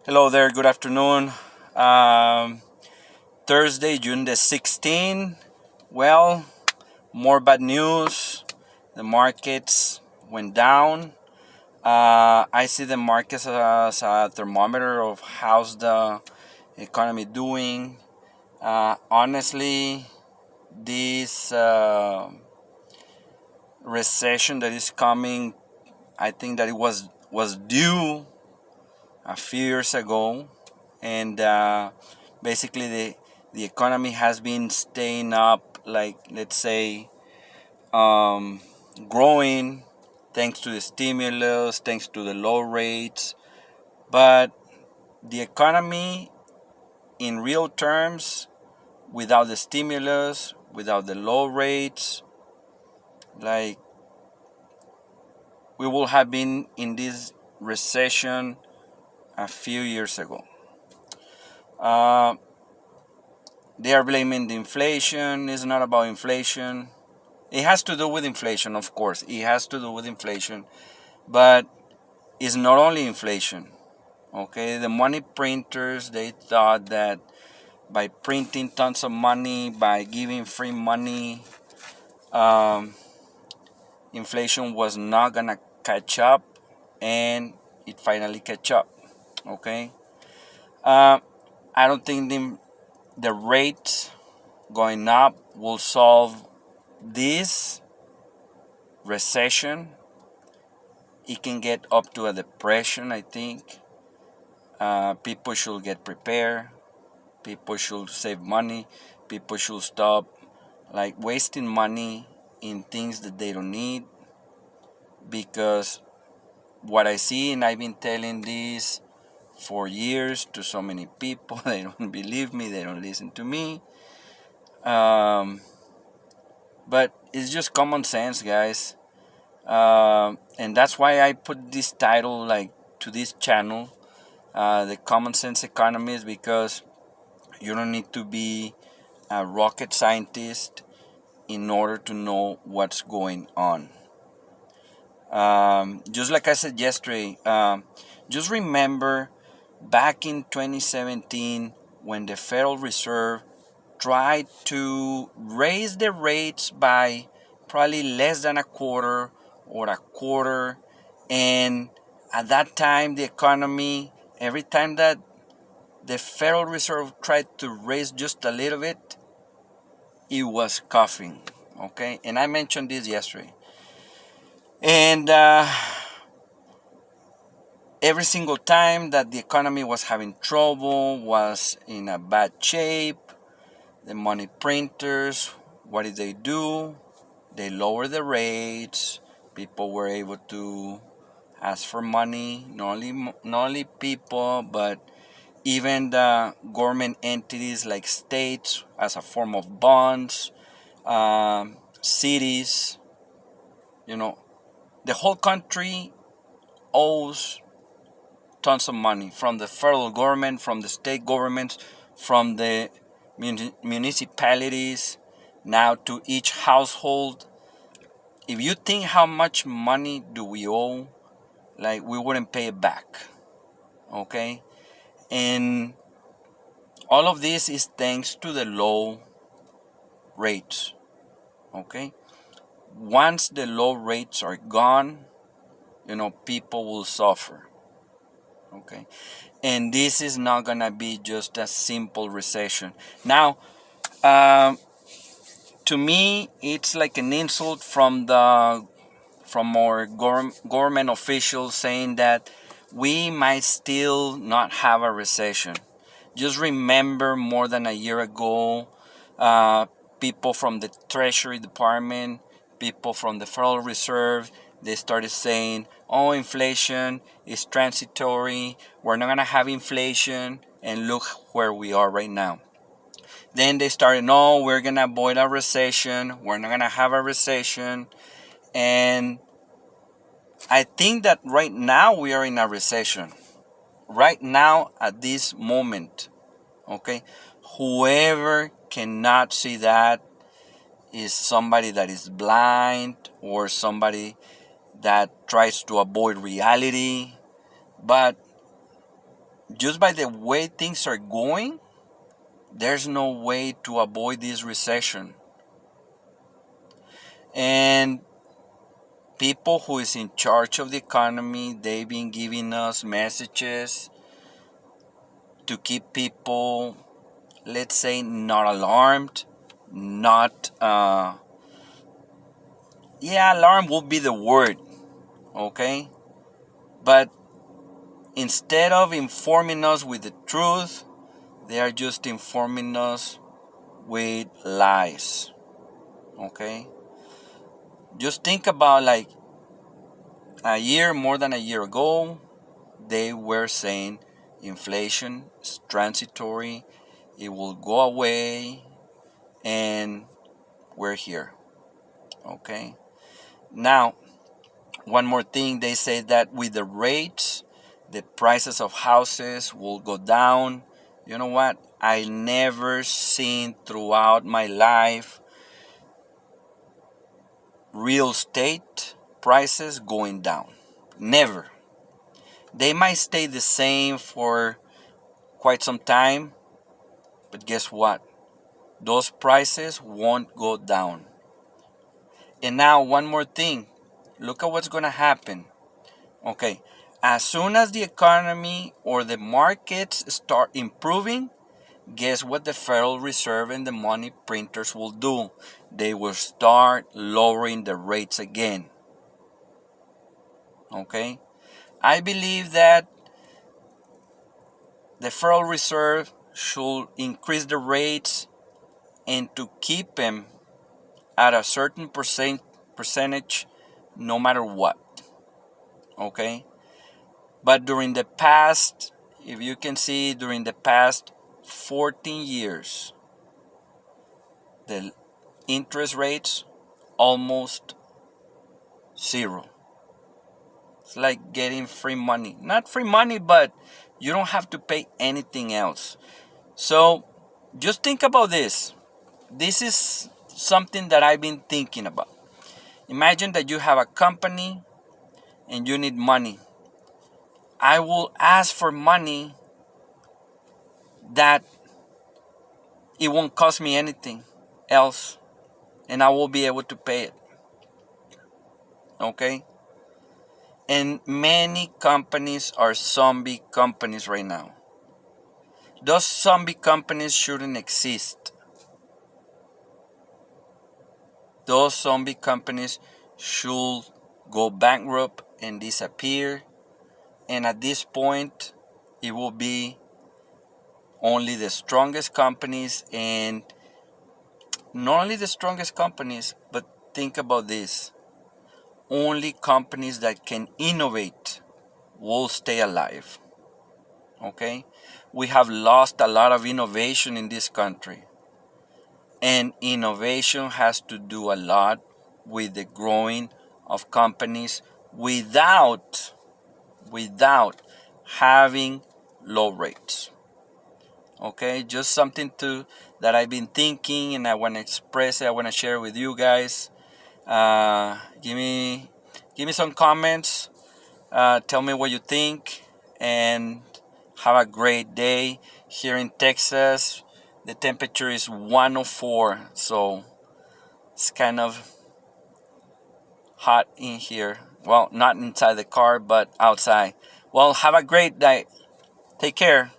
Hello there, good afternoon. Um, Thursday, June the 16th. Well, more bad news. The markets went down. I see the markets as a thermometer of how's the economy doing. Honestly, this recession that is coming, I think that it was due a few years ago, and basically the economy has been staying up, like let's say, um, growing thanks to the stimulus, thanks to the low rates. But the economy, in real terms, without the stimulus, without the low rates, like we will have been in this recession a few years ago. Uh, They are blaming the inflation. It's not about inflation. It has to do with inflation, of course. It has to do with inflation. But it's not only inflation. Okay, the money printers, they thought that by printing tons of money, by giving free money, um, inflation was not gonna catch up, and it finally catch up. Okay, uh, I don't think the rate going up will solve this recession. It can get up to a depression, I think. People should get prepared. People should save money. People should stop like wasting money in things that they don't need, because what I see, and I've been telling this for years to so many people, they don't believe me, they don't listen to me. But it's just common sense, guys. And that's why I put this title like to this channel, the common sense economist, because you don't need to be a rocket scientist in order to know what's going on. Just like I said yesterday, just remember back in 2017 when the Federal Reserve tried to raise the rates by probably less than a quarter or a quarter. And at that time, the economy, every time that the Federal Reserve tried to raise just a little bit, it was coughing. Okay, and I mentioned this yesterday. And every single time that the economy was having trouble, was in a bad shape, the money printers, what did they do? They lowered the rates. People were able to ask for money. Not only people, but even the government entities like states as a form of bonds, cities. You know, the whole country owes tons of money from the federal government, from the state governments, from the municipalities, now to each household. If you think how much money do we owe, like we wouldn't pay it back. Okay? And all of this is thanks to the low rates. Okay? Once the low rates are gone, people will suffer. Okay? And this is not gonna be just a simple recession. Now, to me, it's like an insult from our government officials saying that we might still not have a recession. Just remember, more than a year ago, uh, people from the Treasury Department, people from the Federal Reserve, they started saying, "Oh, inflation is transitory. We're not gonna have inflation." And look where we are right now. Then they started, "No, we're gonna avoid a recession. We're not gonna have a recession." And I think that right now we are in a recession. Right now, at this moment, okay? Whoever cannot see that is somebody that is blind, or somebody that tries to avoid reality. But just by the way things are going, there's no way to avoid this recession. And people who is in charge of the economy, they've been giving us messages to keep people, let's say, not alarmed, not alarm would be the word, okay? But instead of informing us with the truth, they are just informing us with lies, okay? Just think about like more than a year ago, they were saying inflation is transitory, it will go away, and we're here, okay? Now, one more thing, they say that with the rates, the prices of houses will go down. You know what? I never seen throughout my life real estate prices going down. Never. They might stay the same for quite some time, but guess what? Those prices won't go down. And now, one more thing. Look at what's going to happen. Okay, as soon as the economy or the markets start improving, guess what the Federal Reserve and the money printers will do? They will start lowering the rates again. Okay, I believe that the Federal Reserve should increase the rates and to keep them at a certain percentage no matter what. Okay, but during the past, if you can see, during the past 14 years, the interest rates almost zero. It's like getting free money. Not free money, but you don't have to pay anything else. So just think about this. This is something that I've been thinking about. Imagine that you have a company and you need money. I will ask for money that it won't cost me anything else and I will be able to pay it. Okay? And many companies are zombie companies right now. Those zombie companies shouldn't exist. Those zombie companies should go bankrupt and disappear. And at this point, it will be only the strongest companies, and not only the strongest companies, but think about this. Only companies that can innovate will stay alive. Okay? We have lost a lot of innovation in this country. And innovation has to do a lot with the growing of companies without having low rates. Okay, just something that I've been thinking and I want to express it. I want to share with you guys. Give me some comments. Tell me what you think, and have a great day. Here in Texas, the temperature is 104, so it's kind of hot in here. Well, not inside the car, but outside. Well, have a great day. Take care.